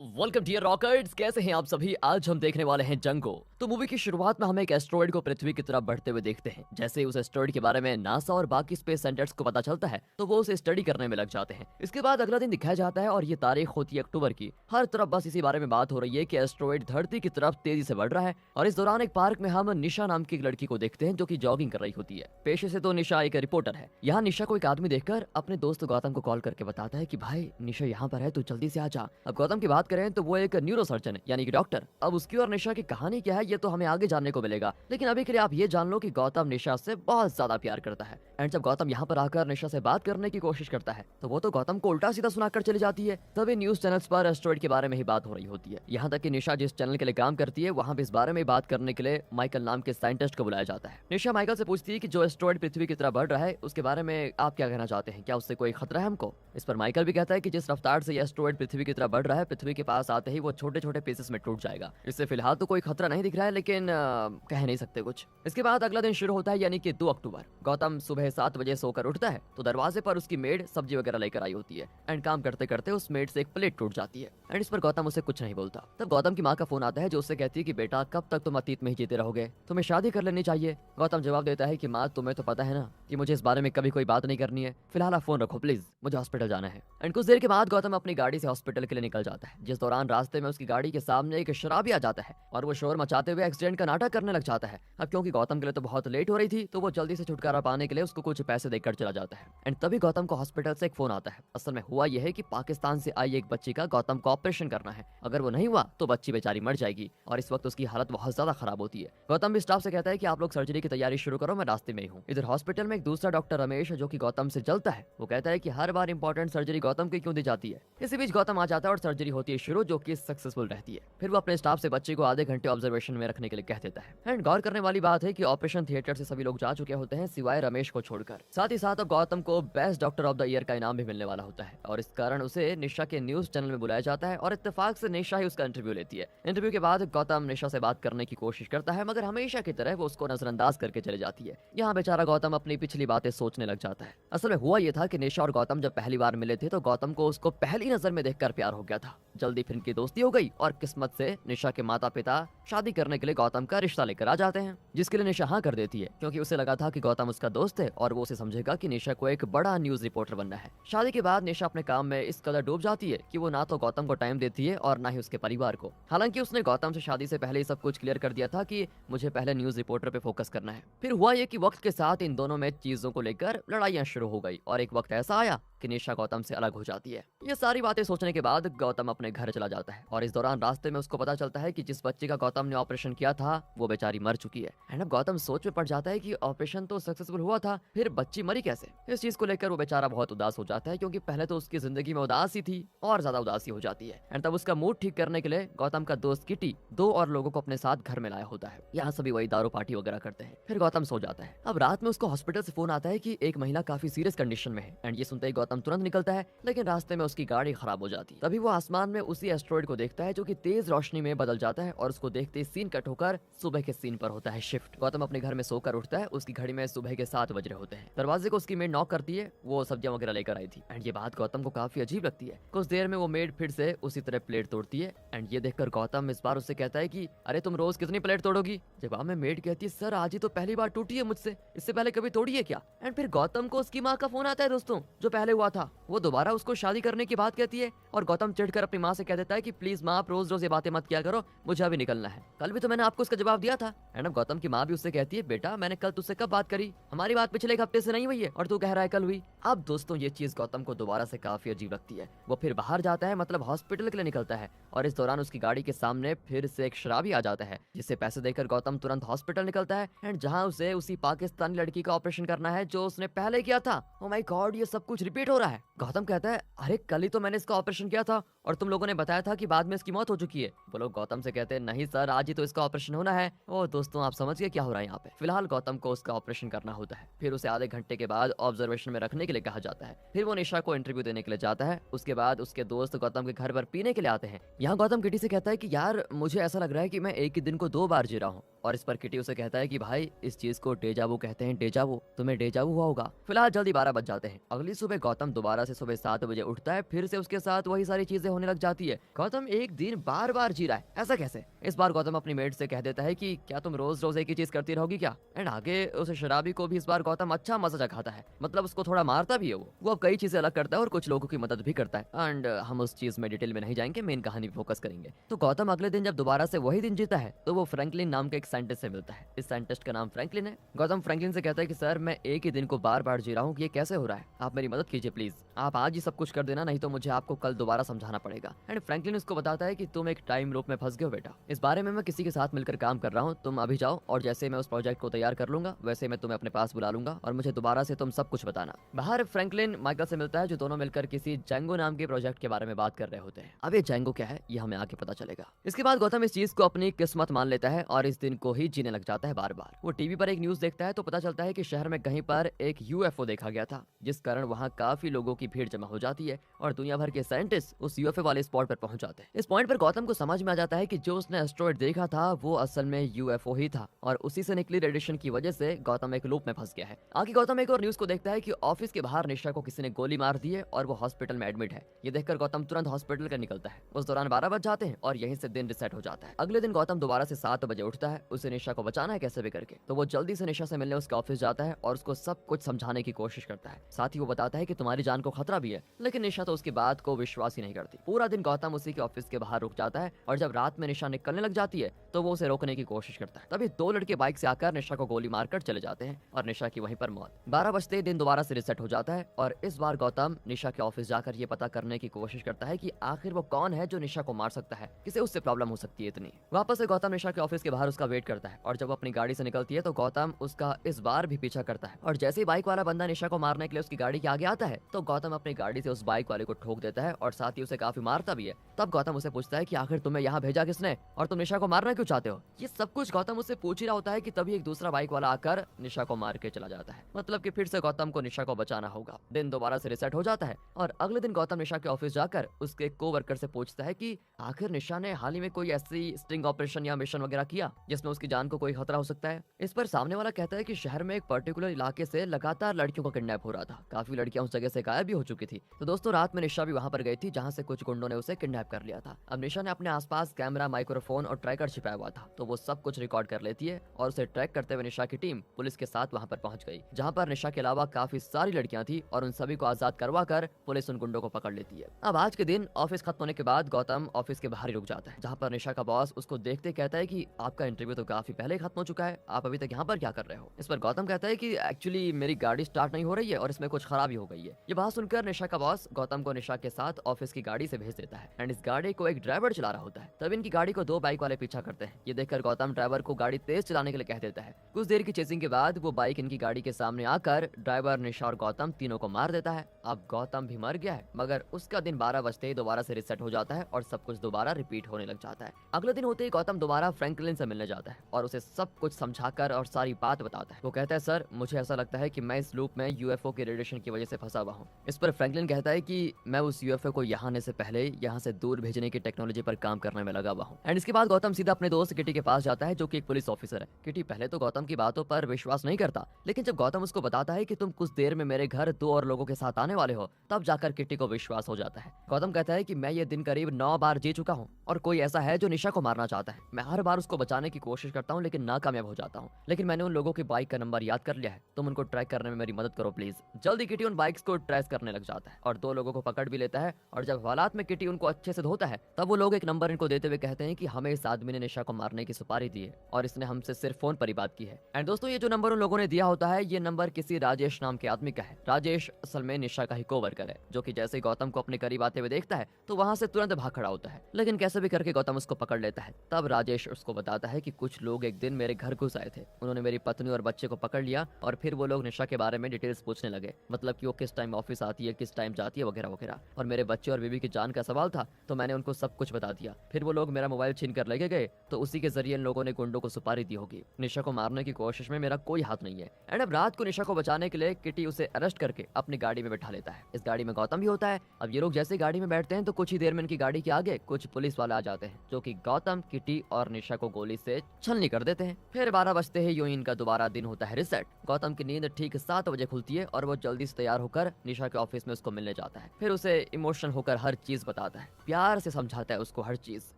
Welcome dear rockers, कैसे हैं आप सभी। आज हम देखने वाले हैं जंग को। तो मूवी की शुरुआत में हम एक एस्ट्रॉइड को पृथ्वी की तरफ बढ़ते हुए देखते हैं। जैसे ही उस एस्ट्रॉइड के बारे में नासा और बाकी स्पेस सेंटर्स को पता चलता है तो वो उसे स्टडी करने में लग जाते हैं। इसके बाद अगला दिन दिखाया जाता है और ये तारीख होती है अक्टूबर की। हर तरफ बस इसी बारे में बात हो रही है कि एस्ट्रॉइड धरती की तरफ तेजी से बढ़ रहा है। और इस दौरान एक पार्क में हम निशा नाम की एक लड़की को देखते हैं जो कि जॉगिंग कर रही होती है। पेशे से तो निशा एक रिपोर्टर है। यहाँ निशा को एक आदमी देखकर अपने दोस्त गौतम को कॉल करके बताता है कि भाई निशा यहाँ पर है, तू जल्दी से आ जा। अब गौतम की बात करें तो वो एक न्यूरो सर्जन है, यानी कि डॉक्टर। अब उसकी और निशा की कहानी क्या है ये तो हमें आगे जानने को मिलेगा, लेकिन अभी के लिए आप ये जान लो कि गौतम निशा से बहुत ज्यादा प्यार करता है। एंड जब गौतम यहाँ पर आकर निशा से बात करने की कोशिश करता है तो वो तो गौतम को उल्टा सीधा सुनाकर चली जाती है। तभी न्यूज चैनल्स पर एस्ट्रॉइड के बारे में ही बात हो रही होती है। यहाँ तक कि निशा जिस चैनल के लिए काम करती है वहाँ भी इस बारे में बात करने के लिए माइकल नाम के साइंटिस्ट को बुलाया जाता है। निशा माइकल से पूछती है कि जो एस्ट्रॉइड पृथ्वी की तरफ बढ़ रहा है उसके बारे में आप क्या कहना चाहते हैं, क्या उससे कोई खतरा है हमको। इस पर माइकल भी कहता है कि जिस रफ्तार से ये एस्ट्रॉइड पृथ्वी की तरफ बढ़ रहा है, पृथ्वी के पास आते ही वो छोटे छोटे पीसेस में टूट जाएगा। इससे फिलहाल तो कोई खतरा नहीं दिख रहा है, लेकिन कह नहीं सकते कुछ। इसके बाद अगला दिन शुरू होता है, यानी कि 2 अक्टूबर। गौतम सुबह 7 बजे सोकर उठता है तो दरवाजे पर उसकी मेड सब्जी वगैरह लेकर आई होती है। एंड काम करते करते उस मेड से एक प्लेट टूट जाती है। एंड इस पर गौतम उसे कुछ नहीं बोलता। तब गौतम की माँ का फोन आता है जो उससे कहती है कि बेटा कब तक तुम अतीत में ही जीते रहोगे, तुम्हें शादी कर लेनी चाहिए। गौतम जवाब देता है कि माँ तुम्हें तो पता है ना कि मुझे इस बारे में कभी कोई बात नहीं करनी है, फिलहाल आप फोन रखो प्लीज, मुझे हॉस्पिटल जाना है। एंड कुछ देर के बाद गौतम अपनी गाड़ी से हॉस्पिटल के लिए निकल जाता है, जिस दौरान रास्ते में उसकी गाड़ी के सामने एक शराबी आ जाता है और वो शोर मचाते हुए एक्सीडेंट का नाटक करने लग जाता है। अब क्योंकि गौतम के लिए तो बहुत लेट हो रही थी तो वो जल्दी से छुटकारा पाने के लिए उसको कुछ पैसे देकर चला जाता है। एंड तभी गौतम को हॉस्पिटल से एक फोन आता है। असल में हुआ यह है कि पाकिस्तान से आई एक बच्ची का गौतम को ऑपरेशन करना है। अगर वो नहीं हुआ तो बच्ची बेचारी मर जाएगी और इस वक्त उसकी हालत बहुत ज्यादा खराब होती है। गौतम भी स्टाफ से कहता है कि आप लोग सर्जरी की तैयारी शुरू करो, मैं रास्ते में ही हूँ। इधर हॉस्पिटल में एक दूसरा डॉक्टर रमेश जो कि गौतम से जलता है, वो कहता है कि हर बार इंपॉर्टेंट सर्जरी गौतम की क्यों दी जाती है। इसी बीच गौतम आ जाता है और सर्जरी होती है शुरू, जो कि सक्सेसफुल रहती है। फिर वो अपने स्टाफ से बच्चे को आधे घंटे ऑब्जर्वेशन में रखने के लिए कह देता है। एंड गौर करने वाली बात है कि ऑपरेशन थिएटर से सभी लोग जा चुके होते हैं सिवाय रमेश को छोड़कर। साथ ही साथ अब गौतम को best doctor of the year का इनाम भी मिलने वाला होता है और इस कारण उसे निशा के न्यूज चैनल में बुलाया जाता है और इत्तेफाक से निशा ही उसका इंटरव्यू लेती है। इंटरव्यू के बाद गौतम निशा से बात करने की कोशिश करता है, मगर हमेशा की तरह वो उसको नजरअंदाज करके चले जाती है। यहाँ बेचारा गौतम अपनी पिछली बातें सोचने लग जाता है। असल में हुआ ये था कि निशा और गौतम जब पहली बार मिले थे तो गौतम को उसको पहली नजर में देखकर प्यार हो गया था। जल्दी फिर इनकी दोस्ती हो गई और किस्मत से निशा के माता पिता शादी करने के लिए गौतम का रिश्ता लेकर आ जाते हैं, जिसके लिए निशा हाँ कर देती है क्योंकि उसे लगा था कि गौतम उसका दोस्त है और वो उसे समझेगा कि निशा को एक बड़ा न्यूज रिपोर्टर बनना है। शादी के बाद निशा अपने काम में इस कदर डूब जाती है कि वो ना तो गौतम को टाइम देती है और ना ही उसके परिवार को। हालांकि उसने गौतम से शादी से पहले ही सब कुछ क्लियर कर दिया था कि मुझे पहले न्यूज रिपोर्टर पे फोकस करना है। फिर हुआ ये कि वक्त के साथ इन दोनों में चीजों को लेकर लड़ाइयां शुरू हो गई और एक वक्त ऐसा आया कि निशा गौतम से अलग हो जाती है। ये सारी बातें सोचने के बाद गौतम अपने घर चला जाता है और इस दौरान रास्ते में उसको पता चलता है कि जिस बच्ची का गौतम ने ऑपरेशन किया था वो बेचारी मर चुकी है। एंड अब गौतम सोच में पड़ जाता है कि ऑपरेशन तो सक्सेसफुल हुआ था, फिर बच्ची मरी कैसे। इस चीज को लेकर वो बेचारा बहुत उदास हो जाता है क्योंकि पहले तो उसकी जिंदगी में उदासी थी और ज्यादा उदासी हो जाती है। एंड तब उसका मूड ठीक करने के लिए गौतम का दोस्त किटी 2 और लोगों को अपने साथ घर में लाया होता है। यहाँ सभी वही दारू पार्टी वगैरह करते हैं। फिर गौतम सो जाता है। अब रात में उसको हॉस्पिटल से फोन आता है कि एक महिला काफी सीरियस कंडीशन में है। एंड ये सुनते ही गौतम तुरंत निकलता है, लेकिन रास्ते में उसकी गाड़ी खराब हो जाती है। तभी वो आसमान में उसी एस्ट्रॉइड को देखता है जो कि तेज रोशनी में बदल जाता है और उसको देखते ही सीन कट होकर सुबह के सीन पर होता है शिफ्ट। गौतम अपने घर में सोकर उठता है, उसकी घड़ी में सुबह के 7 बज रहे होते हैं। दरवाजे को उसकी मेड नॉक करती है, वो सब्जियां वगैरह लेकर आई थी। एंड ये बात गौतम को काफी अजीब लगती है। कुछ देर में वो मेड फिर से उसी तरह प्लेट तोड़ती है। एंड ये देखकर गौतम इस बार उससे कहता है कि अरे तुम रोज कितनी प्लेट तोड़ोगी। जवाब में मेड कहती है सर आज ही तो पहली बार टूटी है मुझसे, इससे पहले कभी तोड़ी है क्या। एंड फिर गौतम को उसकी माँ का फोन आता है दोस्तों, जो पहले हुआ था। वो दोबारा उसको शादी करने की बात कहती है और गौतम चिढ़कर अपनी माँ से कह देता है कि प्लीज माँ आप रोज रोज ये बातें मत किया करो, मुझे अभी निकलना है, कल भी तो मैंने आपको इसका जवाब दिया था। एंड अब गौतम की माँ भी उससे कहती है बेटा मैंने कल तुझसे कब बात करी, हमारी बात पिछले एक हफ्ते से नहीं हुई है और तू कह रहा है कल हुई। अब दोस्तों ये चीज गौतम को दोबारा से काफी अजीब लगती है। वो फिर बाहर जाता है, मतलब हॉस्पिटल के लिए निकलता है और इस दौरान उसकी गाड़ी के सामने फिर से एक शराबी आ जाता है, जिससे पैसे देकर गौतम तुरंत हॉस्पिटल निकलता है। एंड जहाँ उसे उसी पाकिस्तानी लड़की का ऑपरेशन करना है जो उसने पहले किया था। ओ माय गॉड ये सब कुछ रिपीट हो रहा है। गौतम कहता है अरे कल ही तो मैंने इसका ऑपरेशन किया था और तुम लोगों ने बताया था कि बाद में इसकी मौत हो चुकी है। वो लोग गौतम से कहते हैं नहीं सर आज ही तो इसका ऑपरेशन होना है। ओ दोस्तों आप समझ गए क्या हो रहा है यहाँ पे। फिलहाल गौतम को उसका ऑपरेशन करना होता है, फिर उसे आधे घंटे के बाद ऑब्जर्वेशन में रखने के लिए कहा जाता है। फिर वो निशा को इंटरव्यू देने के लिए जाता है। उसके बाद उसके दोस्त गौतम के घर पर पीने के लिए आते हैं। यहाँ गौतम किटी से कहता है कि यार मुझे ऐसा लग रहा है कि मैं एक ही दिन को 2 बार जी रहा हूँ। और इस पर किटी उसे कहता है कि भाई इस चीज को डेजावू कहते हैं, डेजावू, तुम्हें डेजावू हुआ होगा। फिलहाल जल्दी 12 बज जाते हैं। अगली सुबह गौतम गौतम दोबारा से सुबह 7 बजे उठता है, फिर से उसके साथ वही सारी चीजें होने लग जाती है। गौतम एक दिन बार बार जी रहा है, ऐसा कैसे? इस बार गौतम अपनी मेड से कह देता है कि क्या तुम रोज रोज एक ही चीज करती रहोगी क्या? एंड आगे उस शराबी को भी इस बार गौतम अच्छा मजा चखाता है, मतलब उसको थोड़ा मारता भी है। वो अब कई चीजें अलग करता है और कुछ लोगों की मदद भी करता है। एंड हम उस चीज में डिटेल में नहीं जाएंगे, मेन कहानी पे फोकस करेंगे। तो गौतम अगले दिन जब दोबारा से वही दिन जीता है तो वो फ्रैंकलिन नाम के एक साइंटिस्ट से मिलता है। इस साइंटिस्ट का नाम फ्रैंकलिन है। गौतम फ्रैंकलिन से कहता है कि सर मैं एक ही दिन को बार बार जी रहा हूँ, ये कैसे हो रहा है? आप मेरी मदद कीजिए प्लीज। आप आज ही सब कुछ कर देना, नहीं तो मुझे आपको कल दोबारा समझाना पड़ेगा। एंड फ्रैंकलिन उसको बताता है कि तुम एक टाइम लूप में फंस गए हो बेटा, इस बारे में मैं किसी के साथ मिलकर काम कर रहा हूँ, तुम अभी जाओ और जैसे मैं उस प्रोजेक्ट को तैयार कर लूंगा वैसे मैं तुम्हें अपने पास बुला लूंगा और मुझे दोबारा से तुम सब कुछ बताना। बाहर फ्रैंकलिन माइकल से मिलता है, जो दोनों मिलकर किसी जैंगो नाम के प्रोजेक्ट के बारे में बात कर रहे होते हैं। अब ये जैंगो क्या है ये हमें आगे पता चलेगा। इसके बाद गौतम इस चीज को अपनी किस्मत मान लेता है और इस दिन को ही जीने लग जाता है बार बार। वो टीवी पर एक न्यूज देखता है तो पता चलता है कि शहर में कहीं पर एक यूएफओ देखा गया था, जिस कारण वहाँ काफी लोगों की भीड़ जमा हो जाती है और दुनिया भर के साइंटिस्ट उस यूएफओ वाले स्पॉट पर पहुंच जाते हैं। इस पॉइंट पर गौतम को समझ में आ जाता है कि जो उसने एस्ट्रॉइड देखा था वो असल में यूएफओ ही था और उसी से निकली रेडिएशन की वजह से गौतम एक लूप में फंस गया है। आगे गौतम एक और न्यूज को देखता है कि ऑफिस के बाहर निशा को किसी ने गोली मार दी है और वो हॉस्पिटल में एडमिट है। ये देखकर गौतम तुरंत हॉस्पिटल का निकलता है। उस दौरान 12 बज जाते हैं और यहीं से दिन रिसेट हो जाता है। अगले दिन गौतम दोबारा से 7 बजे उठता है, उसे निशा को बचाना है कैसे भी करके। तो वो जल्दी से निशा से मिलने उसके ऑफिस जाता है और उसको सब कुछ समझाने की कोशिश करता है। साथ ही वो बताता है कि तुम्हारी जान को खतरा भी है, लेकिन निशा तो उसकी बात को विश्वास ही नहीं करती। पूरा दिन गौतम उसी के ऑफिस के बाहर रुक जाता है और जब रात में निशा निकलने लग जाती है तो वो उसे रोकने की कोशिश करता है। तभी 2 लड़के बाइक से आकर निशा को गोली मारकर चले जाते हैं और निशा की वहीं पर मौत। 12 बजते दिन दोबारा से रिसेट हो जाता है और इस बार गौतम निशा के ऑफिस जाकर ये पता करने की कोशिश करता है कि आखिर वो कौन है जो निशा को मार सकता है, किसे उससे प्रॉब्लम हो सकती है इतनी। वापस से गौतम निशा के ऑफिस के बाहर उसका वेट करता है और जब वो अपनी गाड़ी से निकलती है तो गौतम उसका इस बार भी पीछा करता है और जैसे ही बाइक वाला बंदा निशा को मारने के लिए उसकी गाड़ी के आगे आता है तो गौतम अपनी गाड़ी से उस बाइक वाले को ठोक देता है और साथ ही उसे काफी मारता भी है। तब गौतम उसे पूछता है कि आखिर तुम्हें यहाँ भेजा किसने और तुम निशा को मारना क्यों चाहते हो? ये सब कुछ गौतम उससे पूछ ही रहा होता है कि तभी एक दूसरा बाइक वाला आकर निशा को मार के चला जाता है। मतलब कि फिर से गौतम को निशा को बचाना होगा। दिन दोबारा से रिसेट हो जाता है और अगले दिन गौतम निशा के ऑफिस जाकर उसके कोवर्कर से पूछता है कि आखिर निशा ने हाल ही में कोई ऐसी स्टिंग ऑपरेशन या मिशन वगैरह किया जिसमें उसकी जान को कोई खतरा हो सकता है। इस पर सामने वाला कहता है कि शहर में एक पर्टिकुलर इलाके से लगातार लड़कियों का किडनैप हो रहा था, काफी लड़कियां उस जगह से गायब भी हो चुकी थी। तो दोस्तों रात में निशा भी वहां पर गई थी जहां से कुछ गुंडों ने उसे किडनैप कर लिया था। अब निशा ने अपने आसपास कैमरा, माइक्रोफोन और ट्रैकर छिपाया हुआ था, तो वो सब कुछ रिकॉर्ड कर लेती है और उसे ट्रैक करते हुए निशा की टीम पुलिस के साथ वहां पर पहुंच गई, जहां पर निशा के अलावा काफी सारी लड़कियां थी और उन सभी को आजाद करवा कर पुलिस उन गुंडों को पकड़ लेती है। अब आज के दिन ऑफिस खत्म होने के बाद गौतम ऑफिस के बाहर ही रुक जाता है, जहां पर निशा का बॉस उसको देखते कहता है कि आपका इंटरव्यू तो काफी पहले खत्म हो चुका है, आप अभी तक यहाँ पर क्या कर रहे हो? इस पर गौतम कहता है कि एक्चुअली मेरी गाड़ी स्टार्ट नहीं हो रही है और इसमें कुछ खराबी हो गई है। ये बात सुनकर निशा का बॉस गौतम को निशा के साथ ऑफिस की गाड़ी से भेज देता है एंड इस गाड़ी को एक ड्राइवर चला रहा होता है। तब इनकी गाड़ी को 2 बाइक वाले पीछा करते हैं। ये देखकर गौतम ड्राइवर को गाड़ी तेज चलाने के लिए कह देता है। कुछ देर की चेसिंग के बाद वो बाइक इनकी गाड़ी के सामने आकर ड्राइवर, निशा और गौतम तीनों को मार देता है। अब गौतम भी मर गया है, मगर उसका दिन 12 बजते ही दोबारा से रिसेट हो जाता है और सब कुछ दोबारा रिपीट होने लग जाता है। अगले दिन होते ही गौतम दोबारा फ्रैंकलिन से मिलने जाता है और उसे सब कुछ समझाकर और सारी बात बताता है। वो कहता है सर मुझे ऐसा लगता है कि मैं इस लूप में यूएफओ के रेडिएशन की वजह से फंसा हुआ हूँ। इस पर फ्रैंकलिन कहता है कि मैं उस यूएफओ को यहाँ आने से पहले यहाँ से दूर भेजने की टेक्नोलॉजी पर काम करने में लगा हुआ हूँ। एंड इसके बाद गौतम सीधा अपने दोस्त किटी के पास जाता है जो कि एक पुलिस ऑफिसर है। किटी पहले तो गौतम की बातों पर विश्वास नहीं करता, लेकिन जब गौतम उसको बताता है कि तुम कुछ देर में मेरे घर 2 और लोगों के साथ आने वाले हो, तब जाकर किटी को विश्वास हो जाता है। गौतम कहता है कि मैं ये दिन करीब 9 बार जी चुका हूँ और कोई ऐसा है जो निशा को मारना चाहता है। मैं हर बार उसको बचाने की कोशिश करता हूँ लेकिन नाकामयाब हो जाता हूँ, लेकिन मैंने उन लोगों की बाइक का नंबर याद कर लिया है, तुम उनको ट्रैक करने में मेरी मदद करो प्लीज। जल्दी किटी उन बाइक्स को ट्रेस करने लग जाता है और 2 लोगों को पकड़ भी लेता है और जब हालात में किटी उनको अच्छे से धोता है तब वो लोग एक नंबर इनको देते हुए कहते हैं कि हमें इस आदमी ने निशा को मारने की सुपारी दी है और इसने हमसे सिर्फ फोन पर ही बात की है। एंड दोस्तों ये जो नंबर उन लोगों ने दिया होता है ये नंबर किसी राजेश नाम के आदमी का है। राजेश असल में निशा का ही कोवर्कर है जो कि जैसे ही गौतम को अपने करीब आते हुए देखता है तो वहां से तुरंत भाग खड़ा होता है, लेकिन कैसे भी करके गौतम उसको पकड़ लेता है। तब राजेश उसको बताता है कि कुछ लोग एक दिन मेरे घर घुस आए थे, उन्होंने मेरी पत्नी और बच्चे को पकड़ लिया और फिर वो लोग निशा के बारे में डिटेल्स पूछने लगे, मतलब कि वो किस टाइम ऑफिस आती है, किस टाइम जाती है वगैरह वगैरह, और मेरे बच्चे और बीवी की जान का सवाल था तो मैंने उनको सब कुछ बता दिया। फिर वो लोग मेरा मोबाइल छीन कर लेके गए तो उसी के जरिए इन लोगों ने गुंडों को सुपारी दी होगी। निशा को मारने की कोशिश में मेरा कोई हाथ नहीं है। एंड अब रात को निशा को बचाने के लिए किटी उसे अरेस्ट करके अपनी गाड़ी में बैठा लेता है। इस गाड़ी में गौतम भी होता है। अब ये लोग जैसे गाड़ी में बैठते हैं तो कुछ ही देर में इनकी गाड़ी के आगे कुछ पुलिस वाले आ जाते हैं जो कि गौतम, किटी और निशा को गोली से छलनी कर देते हैं। फिर 12 बजते ही यूं इनका दोबारा दिन होता है रिसेट। गौतम की नींद ठीक 7 बजे खुलती है और वो जल्दी से तैयार होकर निशा के ऑफिस में उसको मिलने जाता है। फिर उसे इमोशनल होकर हर चीज बताता है, प्यार से समझाता है उसको हर चीज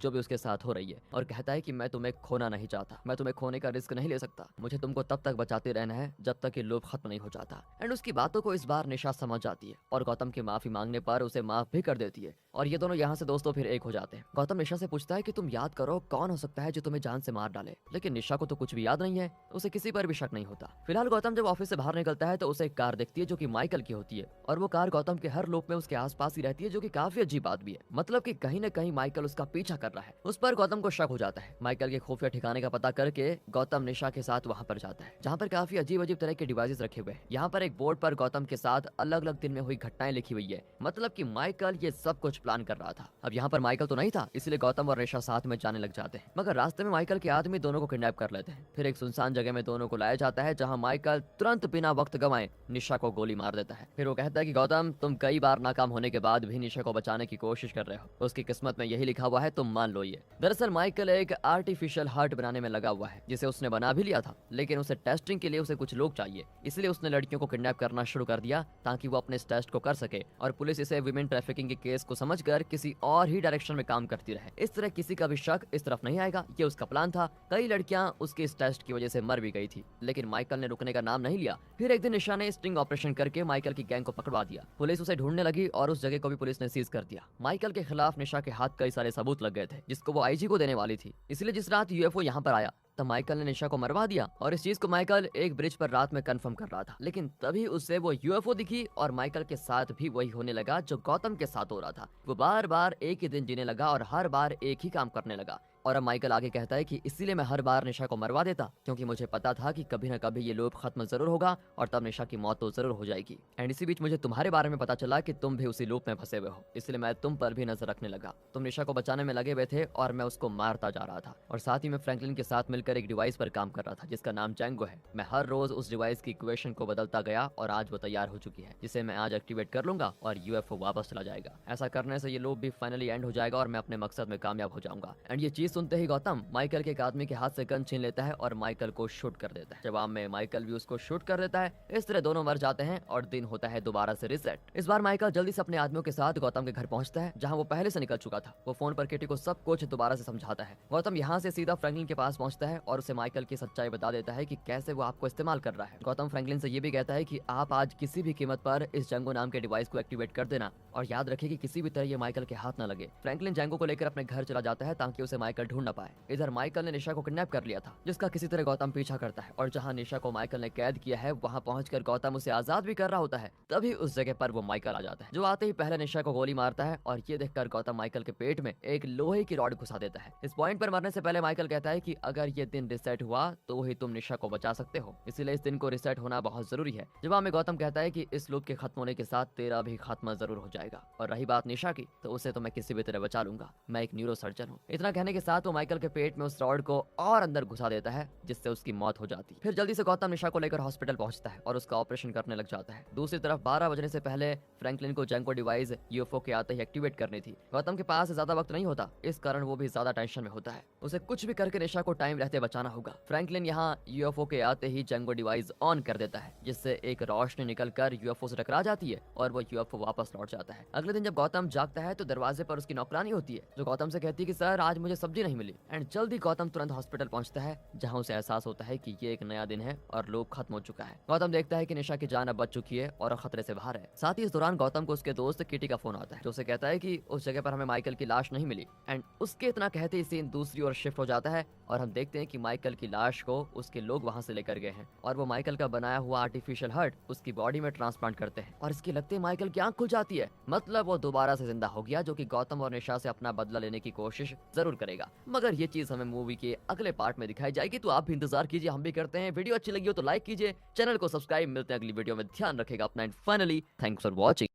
जो भी उसके साथ हो रही है, और कहता है कि मैं तुम्हें खोना नहीं चाहता, मैं तुम्हें खोने का रिस्क नहीं ले सकता, मुझे तुमको तब तक बचाते रहना है जब तक ये लोभ खत्म नहीं हो जाता। एंड उसकी बातों को इस बार निशा समझ जाती है और गौतम की माफी मांगने पर उसे माफ भी कर देती है और ये दोनों यहाँ से दोस्तों फिर एक हो जाते हैं। गौतम निशा से पूछता है कि तुम याद करो कौन हो सकता है जो तुम्हें जान से मार डाले, लेकिन निशा को तो कुछ भी याद नहीं है, उसे किसी पर भी शक नहीं होता। फिलहाल गौतम जब ऑफिस से बाहर निकलता है तो उसे एक कार दिखती है जो कि माइकल की होती है और वो कार गौतम के हर लूप में उसके आसपास ही रहती है, जो कि काफी अजीब बात भी है। मतलब कि कहीं न कहीं माइकल उसका पीछा कर रहा है। उस पर गौतम को शक हो जाता है। माइकल के खुफिया ठिकाने का पता करके गौतम निशा के साथ वहां पर जाता है जहां पर काफी अजीब अजीब तरह के डिवाइसेस रखे हुए हैं। यहाँ पर एक बोर्ड पर गौतम के साथ अलग अलग दिन में हुई घटनाएं लिखी हुई है, मतलब कि माइकल ये सब कुछ प्लान कर रहा था। अब यहाँ पर माइकल तो नहीं था, इसलिए गौतम और निशा साथ में जाने लग जाते हैं, मगर रास्ते में माइकल के आदमी दोनों को किडनैप कर लेते हैं। फिर एक सुनसान जगह में दोनों को लाया जाता है जहाँ माइकल तुरंत बिना वक्त गंवाए निशा को गोली मार देता है। फिर वो कहता है कि गौतम, तुम कई बार नाकाम होने के बाद भी निशा को बचाने की कोशिश कर रहे हो, उसकी किस्मत में यही लिखा हुआ है, तुम मान लो ये। दरअसल माइकल एक आर्टिफिशियल हार्ट बनाने में लगा हुआ है जिसे उसने बना भी लिया था, लेकिन उसे टेस्टिंग के लिए उसे कुछ लोग चाहिए, इसलिए उसने लड़कियों को किडनैप करना शुरू कर दिया ताकि वो अपने इस टेस्ट को कर सके और पुलिस इसे विमेन ट्रैफिकिंग के केस को समझकर किसी और ही डायरेक्शन में काम करती रहे। इस तरह किसी का भी शक इस तरफ नहीं आएगा, ये उसका प्लान था। कई लड़कियां उसके इस टेस्ट की वजह से मर भी गई थी, लेकिन माइकल ने रुकने का नाम नहीं लिया। फिर एक दिन निशा ने स्टिंग ऑपरेशन करके माइकल की गैंग को पकड़वा दिया। पुलिस उसे ढूंढने लगी और उस जगह को भी पुलिस ने सीज कर दिया। माइकल के खिलाफ निशा के हाथ कई सारे सबूत लग गए थे जिसको वो आईजी को देने वाली थी, इसलिए जिस रात यूएफओ यहाँ पर आया तब माइकल ने निशा को मरवा दिया और इस चीज को माइकल एक ब्रिज पर रात में कंफर्म कर रहा था। लेकिन तभी उससे वो यूएफओ दिखी और माइकल के साथ भी वही होने लगा जो गौतम के साथ हो रहा था। वो बार बार एक ही दिन जीने लगा और हर बार एक ही काम करने लगा। और अब माइकल आगे कहता है कि इसीलिए मैं हर बार निशा को मरवा देता, क्योंकि मुझे पता था कि कभी न कभी ये लोभ खत्म जरूर होगा और तब निशा की मौत तो जरूर हो जाएगी। एंड इसी बीच मुझे तुम्हारे बारे में पता चला कि तुम भी उसी लोभ में फंसे हुए हो, इसलिए मैं तुम पर भी नजर रखने लगा। तुम निशा को बचाने में लगे हुए थे और मैं उसको मारता जा रहा था और साथ ही मैं फ्रैंकलिन के साथ मिलकर एक डिवाइस पर काम कर रहा था जिसका नाम जैंगो है। मैं हर रोज उस डिवाइस की इक्वेशन को बदलता गया और आज वो तैयार हो चुकी है, जिसे मैं आज एक्टिवेट कर लूंगा और यूएफओ वापस चला जाएगा। ऐसा करने से ये लोभ भी फाइनली एंड हो जाएगा और मैं अपने मकसद में कामयाब हो जाऊंगा। एंड ये चीज सुनते ही गौतम माइकल के एक आदमी के हाथ से गन छीन लेता है और माइकल को शूट कर देता है। जवाब में माइकल भी उसको शूट कर देता है। इस तरह दोनों मर जाते हैं और दिन होता है दोबारा से रिसेट। इस बार माइकल जल्दी से अपने आदमियों के साथ गौतम के घर पहुंचता है जहां वो पहले से निकल चुका था। वो फोन पर किटी को सब कुछ दोबारा से समझाता है। गौतम यहाँ से सीधा फ्रैंकलिन के पास पहुंचता है और उसे माइकल की सच्चाई बता देता है कि कैसे वो आपको इस्तेमाल कर रहा है। गौतम फ्रैंकलिन से ये भी कहता है कि आप आज किसी भी कीमत पर इस जंगो नाम के डिवाइस को एक्टिवेट कर देना और याद रखिए कि किसी भी तरह ये माइकल के हाथ न लगे। फ्रैंकलिन जंगो को लेकर अपने घर चला जाता है ताकि उसे माइकल ढूंढ न पाए। इधर माइकल ने निशा को किडनैप कर लिया था जिसका किसी तरह गौतम पीछा करता है और जहां निशा को माइकल ने कैद किया है वहां पहुंचकर गौतम उसे आजाद भी कर रहा होता है। तभी उस जगह पर वो माइकल आ जाता है जो आते ही पहले निशा को गोली मारता है और ये देखकर गौतम माइकल के पेट में एक लोहे की रॉड घुसा देता है। इस पॉइंट पर मरने से पहले माइकल कहता है कि अगर ये दिन रिसेट हुआ तो ही तुम निशा को बचा सकते हो, इसीलिए इस दिन को रिसेट होना बहुत जरूरी है। जवाब में गौतम कहता है कि इस लूप के खत्म होने के साथ तेरा भी खात्मा जरूर हो जाएगा और रही बात निशा की तो उसे तो मैं किसी भी तरह बचा लूंगा, मैं एक न्यूरो सर्जन हूँ। इतना कहने के साथ वो माइकल के पेट में उस रॉड को और अंदर घुसा देता है जिससे उसकी मौत हो जाती है। फिर जल्दी से गौतम निशा को लेकर हॉस्पिटल पहुंचता है और उसका ऑपरेशन करने लग जाता है। दूसरी तरफ 12 बजने से पहले फ्रैंकलिन को जंगो डिवाइस यूएफओ के आते ही एक्टिवेट करनी थी। गौतम के पास ज्यादा वक्त नहीं होता, इस कारण वो भी ज्यादा टेंशन में होता है। उसे कुछ भी करके निशा को टाइम रहते बचाना होगा। फ्रैंकलिन यहाँ यूएफओ के आते ही जंगो डिवाइस ऑन कर देता है जिससे एक रोशनी निकलकर यूएफओ से टकरा जाती है और वो यूएफओ वापस लौट जाता है। अगले दिन जब गौतम जागता है तो दरवाजे पर उसकी नौकरानी होती है जो गौतम से कहती है कि सर आज मुझे सब्जी नहीं मिली। एंड जल्दी गौतम तुरंत हॉस्पिटल पहुंचता है जहां उसे एहसास होता है कि ये एक नया दिन है और लोभ खत्म हो चुका है। गौतम देखता है कि निशा की जान अब बच चुकी है और खतरे से बाहर है। साथ ही इस दौरान गौतम को उसके दोस्त किटी का फोन आता है जो उसे कहता है कि उस जगह पर हमें माइकल की लाश नहीं मिली। एंड उसके इतना कहते ही सीन दूसरी ओर शिफ्ट हो जाता है और हम देखते हैं कि माइकल की लाश को उसके लोग वहां से लेकर गए हैं और वो माइकल का बनाया हुआ आर्टिफिशियल हार्ट उसकी बॉडी में ट्रांसप्लांट करते हैं और इसके लगते ही माइकल की आंख खुल जाती है। मतलब वो दोबारा से जिंदा हो गया जो कि गौतम और निशा से अपना बदला लेने की कोशिश जरूर करेगा। मगर ये चीज हमें मूवी के अगले पार्ट में दिखाई जाएगी, तो आप भी इंतजार कीजिए, हम भी करते हैं। वीडियो अच्छी लगी हो तो लाइक कीजिए, चैनल को सब्सक्राइब। मिलते हैं अगली वीडियो में, ध्यान रखेगा अपना and finally thanks for watching.